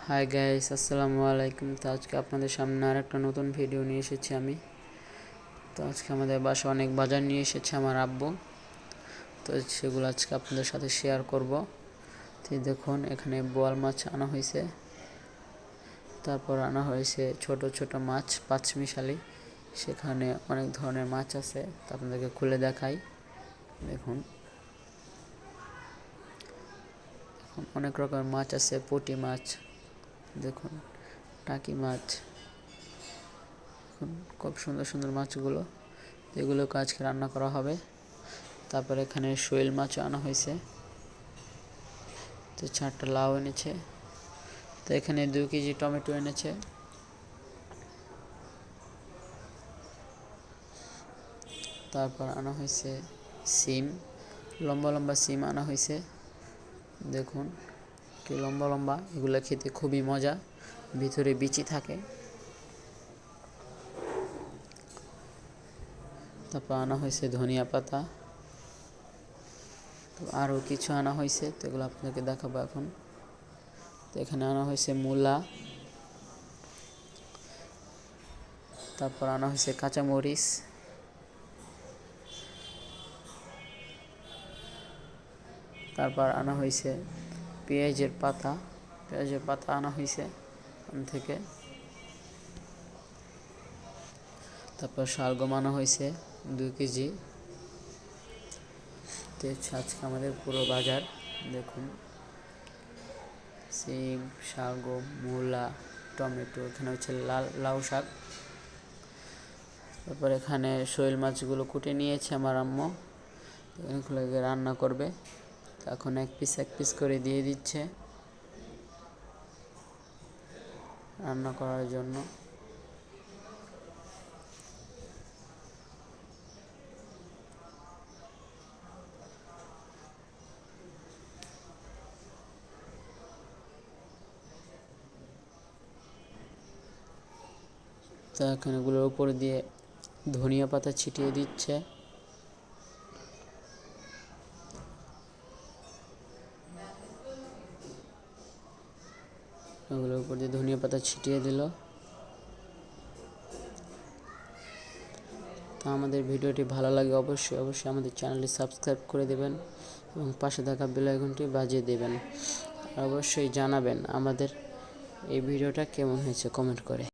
Hi guys, আসসালামু আলাইকুম। তো আজকে আপনাদের সামনে আর একটা নতুন ভিডিও নিয়ে এসেছি আমি। তো আজকে আমাদের বাসায় অনেক বাজার নিয়ে এসেছে আমার আব্বু। তো সেগুলো আজকে আপনাদের সাথে শেয়ার করব। তো দেখুন, এখানে বোয়াল মাছ আনা হয়েছে, তারপর আনা হয়েছে ছোট ছোট মাছ পাঁচমিশালি। সেখানে অনেক ধরনের মাছ আছে, তো আপনাদেরকে খুলে দেখাই। দেখুন, অনেক রকমের মাছ আছে। পুঁটি মাছ, দেখুন, টাকি মাছ, খুব সুন্দর সুন্দর মাছগুলো। এগুলোকে আজকে রান্না করা হবে। তারপর এখানে শোয়েল মাছও আনা হয়েছে। তো 4টা লাউ এনেছে। তো এখানে 2 কেজি টমেটো এনেছে। তারপর আনা হয়েছে সিম, লম্বা লম্বা সিম আনা হয়েছে। দেখুন কি লম্বা লম্বা, এগুলো খেতে খুবই মজা, ভিতরে বিচি থাকে। তারপর আনা হয়েছে ধনিয়া পাতা। তো আরও কিছু আনা হয়েছে, তো এগুলো আপনাদেরকে দেখাবো এখন। তো এখানে আনা হয়েছে মূলা, তারপর আনা হয়েছে কাঁচামরিচ, তারপর আনা হয়েছে পেঁয়াজের পাতা আনা হয়েছে থেকে। তারপর শালগম আনা হয়েছে 2 কেজি। তো আজকে আমাদের পুরো বাজার। দেখুন, সিম, শালগম, মূলা, টমেটো, এখানে হচ্ছে লাউ শাক। তারপর এখানে শোল মাছগুলো কুটে নিয়েছে আমার আম্মু, এগুলোকে রান্না করবে। এখন এক পিস করে দিয়ে দিচ্ছে রান্না করার জন্য। তো এখন এগুলোর উপর দিয়ে ধনিয়া পাতা ছিটিয়ে দিচ্ছে। এগুলোর উপর দিয়ে ধনিয়া পাতা ছিটিয়ে দিল। তো আমাদের ভিডিওটি ভালো লাগে অবশ্যই আমাদের চ্যানেলটি সাবস্ক্রাইব করে দেবেন এবং পাশে থাকা বেল আইকনটি বাজিয়ে দেবেন। আর অবশ্যই জানাবেন আমাদের এই ভিডিওটা কেমন হয়েছে কমেন্ট করে।